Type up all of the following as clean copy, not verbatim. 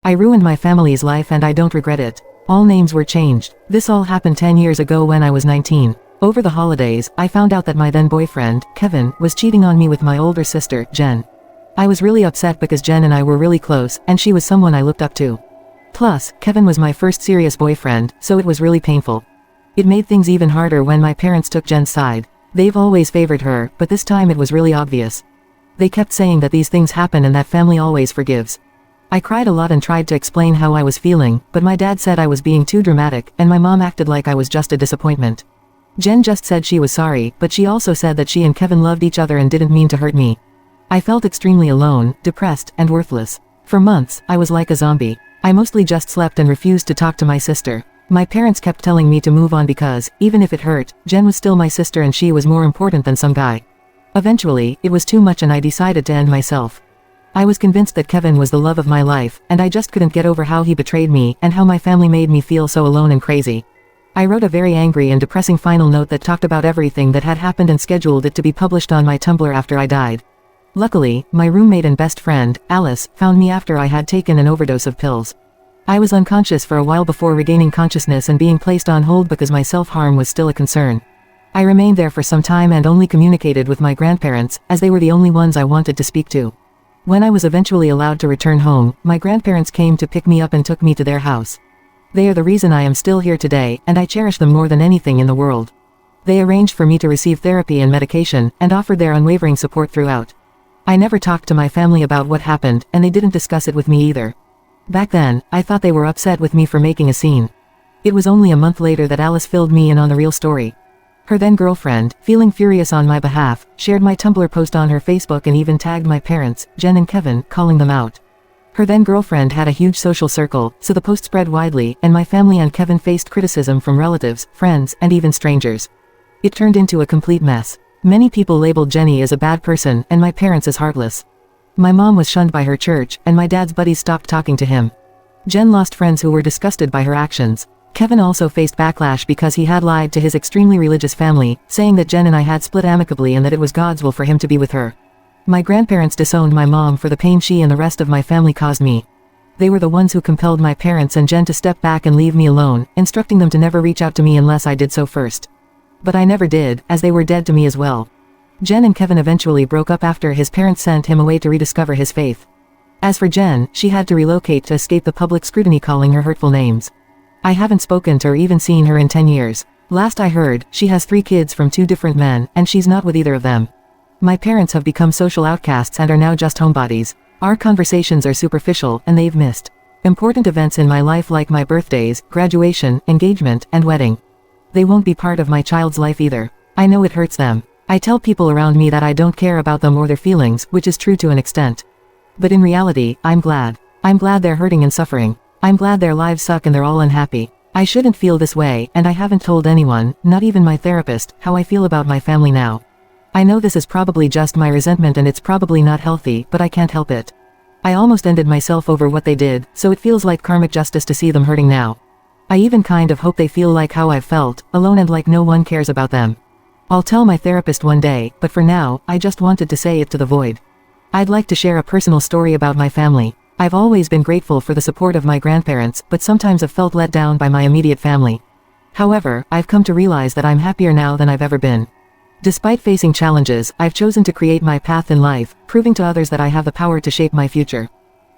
I ruined my family's life and I don't regret it. All names were changed. This all happened 10 years ago when I was 19. Over the holidays, I found out that my then boyfriend, Kevin, was cheating on me with my older sister, Jen. I was really upset because Jen and I were really close, and she was someone I looked up to. Plus, Kevin was my first serious boyfriend, so it was really painful. It made things even harder when my parents took Jen's side. They've always favored her, but this time it was really obvious. They kept saying that these things happen and that family always forgives. I cried a lot and tried to explain how I was feeling, but my dad said I was being too dramatic, and my mom acted like I was just a disappointment. Jen just said she was sorry, but she also said that she and Kevin loved each other and didn't mean to hurt me. I felt extremely alone, depressed, and worthless. For months, I was like a zombie. I mostly just slept and refused to talk to my sister. My parents kept telling me to move on because, even if it hurt, Jen was still my sister and she was more important than some guy. Eventually, it was too much and I decided to end myself. I was convinced that Kevin was the love of my life, and I just couldn't get over how he betrayed me and how my family made me feel so alone and crazy. I wrote a very angry and depressing final note that talked about everything that had happened and scheduled it to be published on my Tumblr after I died. Luckily, my roommate and best friend, Alice, found me after I had taken an overdose of pills. I was unconscious for a while before regaining consciousness and being placed on hold because my self-harm was still a concern. I remained there for some time and only communicated with my grandparents, as they were the only ones I wanted to speak to. When I was eventually allowed to return home, my grandparents came to pick me up and took me to their house. They are the reason I am still here today, and I cherish them more than anything in the world. They arranged for me to receive therapy and medication, and offered their unwavering support throughout. I never talked to my family about what happened, and they didn't discuss it with me either. Back then, I thought they were upset with me for making a scene. It was only a month later that Alice filled me in on the real story. Her then girlfriend, feeling furious on my behalf, shared my Tumblr post on her Facebook and even tagged my parents, Jen and Kevin, calling them out. Her then girlfriend had a huge social circle, so the post spread widely, and my family and Kevin faced criticism from relatives, friends, and even strangers. It turned into a complete mess. Many people labeled Jenny as a bad person, and my parents as heartless. My mom was shunned by her church, and my dad's buddies stopped talking to him. Jen lost friends who were disgusted by her actions. Kevin also faced backlash because he had lied to his extremely religious family, saying that Jen and I had split amicably and that it was God's will for him to be with her. My grandparents disowned my mom for the pain she and the rest of my family caused me. They were the ones who compelled my parents and Jen to step back and leave me alone, instructing them to never reach out to me unless I did so first. But I never did, as they were dead to me as well. Jen and Kevin eventually broke up after his parents sent him away to rediscover his faith. As for Jen, she had to relocate to escape the public scrutiny calling her hurtful names. I haven't spoken to or even seen her in 10 years. Last I heard, she has 3 kids from 2 different men, and she's not with either of them. My parents have become social outcasts and are now just homebodies. Our conversations are superficial, and they've missed important events in my life like my birthdays, graduation, engagement, and wedding. They won't be part of my child's life either. I know it hurts them. I tell people around me that I don't care about them or their feelings, which is true to an extent. But in reality, I'm glad. I'm glad they're hurting and suffering. I'm glad their lives suck and they're all unhappy. I shouldn't feel this way, and I haven't told anyone, not even my therapist, how I feel about my family now. I know this is probably just my resentment and it's probably not healthy, but I can't help it. I almost ended myself over what they did, so it feels like karmic justice to see them hurting now. I even kind of hope they feel like how I've felt, alone and like no one cares about them. I'll tell my therapist one day, but for now, I just wanted to say it to the void. I'd like to share a personal story about my family. I've always been grateful for the support of my grandparents, but sometimes I've felt let down by my immediate family. However, I've come to realize that I'm happier now than I've ever been. Despite facing challenges, I've chosen to create my path in life, proving to others that I have the power to shape my future.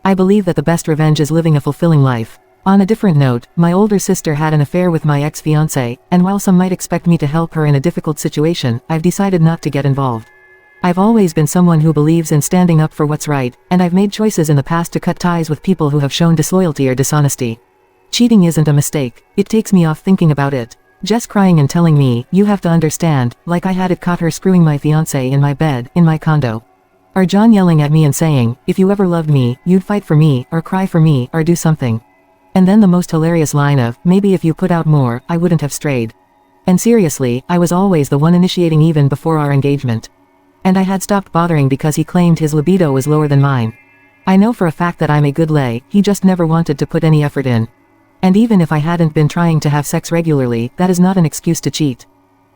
I believe that the best revenge is living a fulfilling life. On a different note, my older sister had an affair with my ex-fiancé, and while some might expect me to help her in a difficult situation, I've decided not to get involved. I've always been someone who believes in standing up for what's right, and I've made choices in the past to cut ties with people who have shown disloyalty or dishonesty. Cheating isn't a mistake. It takes me off thinking about it. Jess crying and telling me, "You have to understand," like I had it caught her screwing my fiancé in my bed, in my condo. Or John yelling at me and saying, "If you ever loved me, you'd fight for me, or cry for me, or do something." And then the most hilarious line of, "Maybe if you put out more, I wouldn't have strayed." And seriously, I was always the one initiating even before our engagement. And I had stopped bothering because he claimed his libido was lower than mine. I know for a fact that I'm a good lay, he just never wanted to put any effort in. And even if I hadn't been trying to have sex regularly, that is not an excuse to cheat.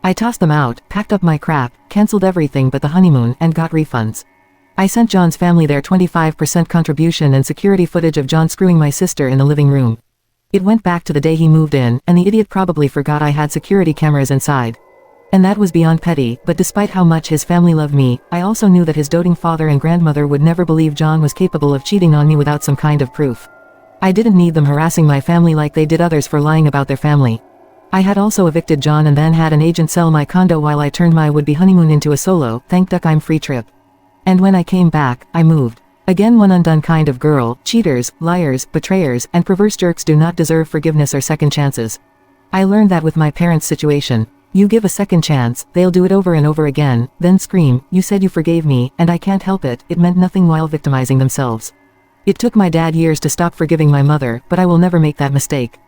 I tossed them out, packed up my crap, cancelled everything but the honeymoon, and got refunds. I sent John's family their 25% contribution and security footage of John screwing my sister in the living room. It went back to the day he moved in, and the idiot probably forgot I had security cameras inside. And that was beyond petty, but despite how much his family loved me, I also knew that his doting father and grandmother would never believe John was capable of cheating on me without some kind of proof. I didn't need them harassing my family like they did others for lying about their family. I had also evicted John and then had an agent sell my condo while I turned my would-be honeymoon into a solo, thank duck I'm free trip. And when I came back, I moved. Again, one undone kind of girl. Cheaters, liars, betrayers, and perverse jerks do not deserve forgiveness or second chances. I learned that with my parents' situation. You give a second chance, they'll do it over and over again, then scream, "You said you forgave me, and I can't help it." It meant nothing while victimizing themselves. It took my dad years to stop forgiving my mother, but I will never make that mistake.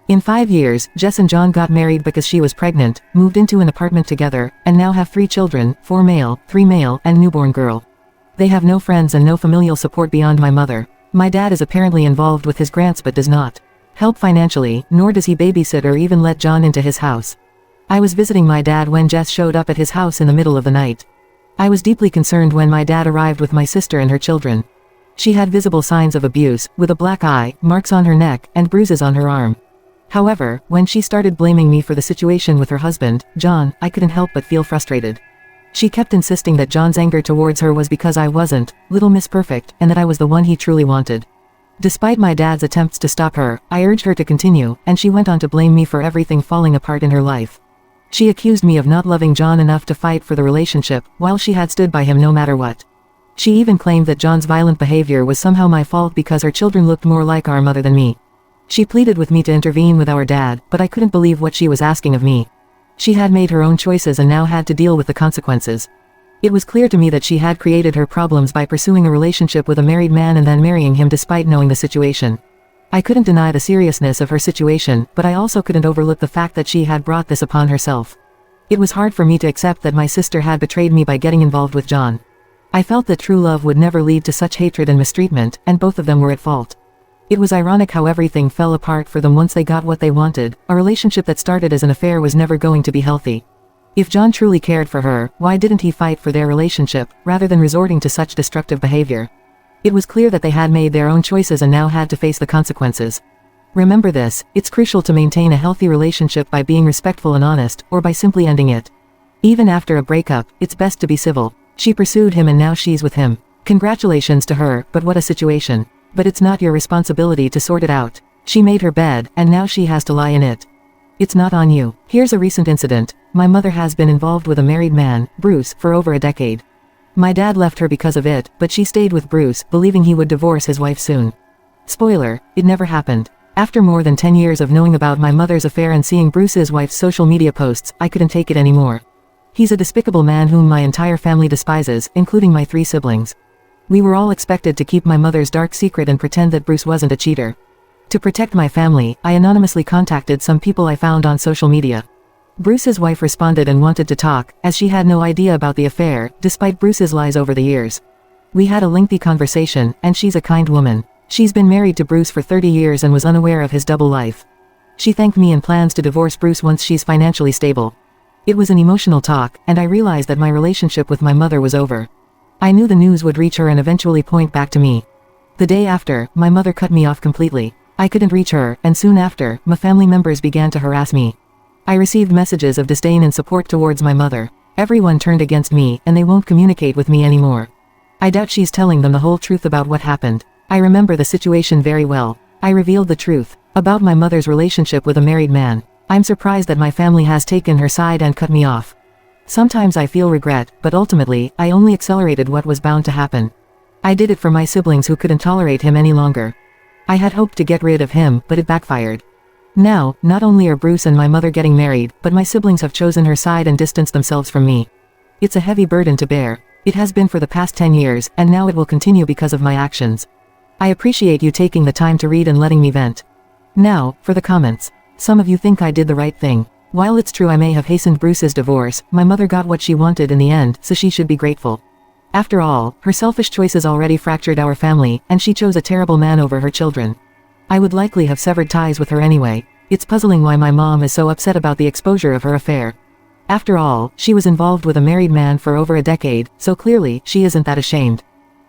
In 5 years, Jess and John got married because she was pregnant, moved into an apartment together, and now have 3 children, 4 male, 3 male, and newborn girl. They have no friends and no familial support beyond my mother. My dad is apparently involved with his grants but does not help financially, nor does he babysit or even let John into his house. I was visiting my dad when Jess showed up at his house in the middle of the night. I was deeply concerned when my dad arrived with my sister and her children. She had visible signs of abuse, with a black eye, marks on her neck, and bruises on her arm. However, when she started blaming me for the situation with her husband, John, I couldn't help but feel frustrated. She kept insisting that John's anger towards her was because I wasn't Little Miss Perfect, and that I was the one he truly wanted. Despite my dad's attempts to stop her, I urged her to continue, and she went on to blame me for everything falling apart in her life. She accused me of not loving John enough to fight for the relationship, while she had stood by him no matter what. She even claimed that John's violent behavior was somehow my fault because her children looked more like our mother than me. She pleaded with me to intervene with our dad, but I couldn't believe what she was asking of me. She had made her own choices and now had to deal with the consequences. It was clear to me that she had created her problems by pursuing a relationship with a married man and then marrying him despite knowing the situation. I couldn't deny the seriousness of her situation, but I also couldn't overlook the fact that she had brought this upon herself. It was hard for me to accept that my sister had betrayed me by getting involved with John. I felt that true love would never lead to such hatred and mistreatment, and both of them were at fault. It was ironic how everything fell apart for them once they got what they wanted. A relationship that started as an affair was never going to be healthy. If John truly cared for her, why didn't he fight for their relationship, rather than resorting to such destructive behavior? It was clear that they had made their own choices and now had to face the consequences. Remember this, it's crucial to maintain a healthy relationship by being respectful and honest, or by simply ending it. Even after a breakup, it's best to be civil. She pursued him and now she's with him. Congratulations to her, but what a situation. But it's not your responsibility to sort it out. She made her bed, and now she has to lie in it. It's not on you. Here's a recent incident. My mother has been involved with a married man, Bruce, for over a decade. My dad left her because of it, but she stayed with Bruce, believing he would divorce his wife soon. Spoiler, it never happened. After more than 10 years of knowing about my mother's affair and seeing Bruce's wife's social media posts, I couldn't take it anymore. He's a despicable man whom my entire family despises, including my 3 siblings. We were all expected to keep my mother's dark secret and pretend that Bruce wasn't a cheater. To protect my family, I anonymously contacted some people I found on social media. Bruce's wife responded and wanted to talk, as she had no idea about the affair, despite Bruce's lies over the years. We had a lengthy conversation, and she's a kind woman. She's been married to Bruce for 30 years and was unaware of his double life. She thanked me and plans to divorce Bruce once she's financially stable. It was an emotional talk, and I realized that my relationship with my mother was over. I knew the news would reach her and eventually point back to me. The day after, my mother cut me off completely. I couldn't reach her, and soon after, my family members began to harass me. I received messages of disdain and support towards my mother. Everyone turned against me, and they won't communicate with me anymore. I doubt she's telling them the whole truth about what happened. I remember the situation very well. I revealed the truth about my mother's relationship with a married man. I'm surprised that my family has taken her side and cut me off. Sometimes I feel regret, but ultimately, I only accelerated what was bound to happen. I did it for my siblings who couldn't tolerate him any longer. I had hoped to get rid of him, but it backfired. Now, not only are Bruce and my mother getting married, but my siblings have chosen her side and distanced themselves from me. It's a heavy burden to bear. It has been for the past 10 years, and now it will continue because of my actions. I appreciate you taking the time to read and letting me vent. Now, for the comments. Some of you think I did the right thing. While it's true I may have hastened Bruce's divorce, my mother got what she wanted in the end, so she should be grateful. After all, her selfish choices already fractured our family, and she chose a terrible man over her children. I would likely have severed ties with her anyway. It's puzzling why my mom is so upset about the exposure of her affair. After all, she was involved with a married man for over a decade, so clearly, she isn't that ashamed.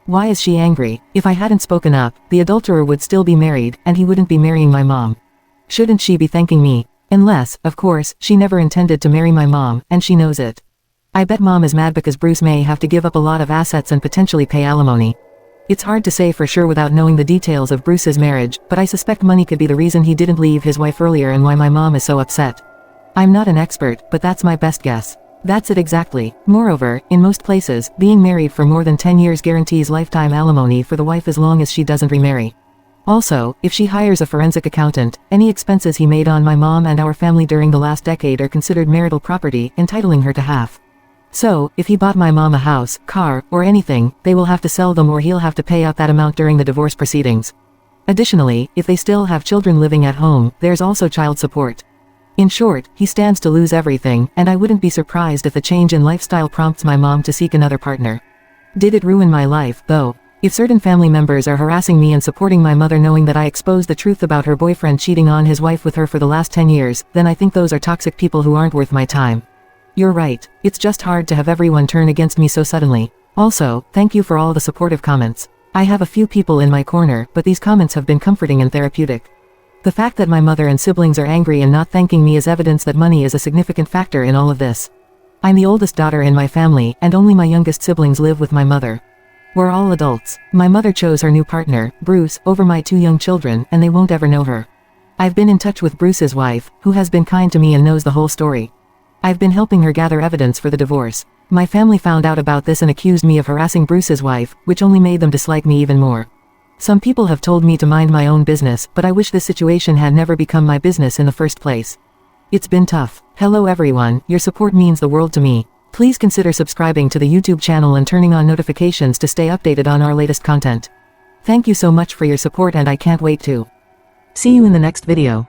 Why is she angry? If I hadn't spoken up, the adulterer would still be married, and he wouldn't be marrying my mom. Shouldn't she be thanking me? Unless, of course, she never intended to marry my mom, and she knows it. I bet mom is mad because Bruce may have to give up a lot of assets and potentially pay alimony. It's hard to say for sure without knowing the details of Bruce's marriage, but I suspect money could be the reason he didn't leave his wife earlier and why my mom is so upset. I'm not an expert, but that's my best guess. That's it exactly. Moreover, in most places, being married for more than 10 years guarantees lifetime alimony for the wife as long as she doesn't remarry. Also, if she hires a forensic accountant, any expenses he made on my mom and our family during the last decade are considered marital property, entitling her to half. So, if he bought my mom a house, car, or anything, they will have to sell them or he'll have to pay out that amount during the divorce proceedings. Additionally, if they still have children living at home, there's also child support. In short, he stands to lose everything, and I wouldn't be surprised if the change in lifestyle prompts my mom to seek another partner. Did it ruin my life, though? If certain family members are harassing me and supporting my mother knowing that I exposed the truth about her boyfriend cheating on his wife with her for the last 10 years, then I think those are toxic people who aren't worth my time. You're right, it's just hard to have everyone turn against me so suddenly. Also, thank you for all the supportive comments. I have a few people in my corner, but these comments have been comforting and therapeutic. The fact that my mother and siblings are angry and not thanking me is evidence that money is a significant factor in all of this. I'm the oldest daughter in my family, and only my youngest siblings live with my mother. We're all adults. My mother chose her new partner, Bruce, over my 2 young children, and they won't ever know her. I've been in touch with Bruce's wife, who has been kind to me and knows the whole story. I've been helping her gather evidence for the divorce. My family found out about this and accused me of harassing Bruce's wife, which only made them dislike me even more. Some people have told me to mind my own business, but I wish this situation had never become my business in the first place. It's been tough. Hello everyone, your support means the world to me. Please consider subscribing to the YouTube channel and turning on notifications to stay updated on our latest content. Thank you so much for your support and I can't wait to see you in the next video.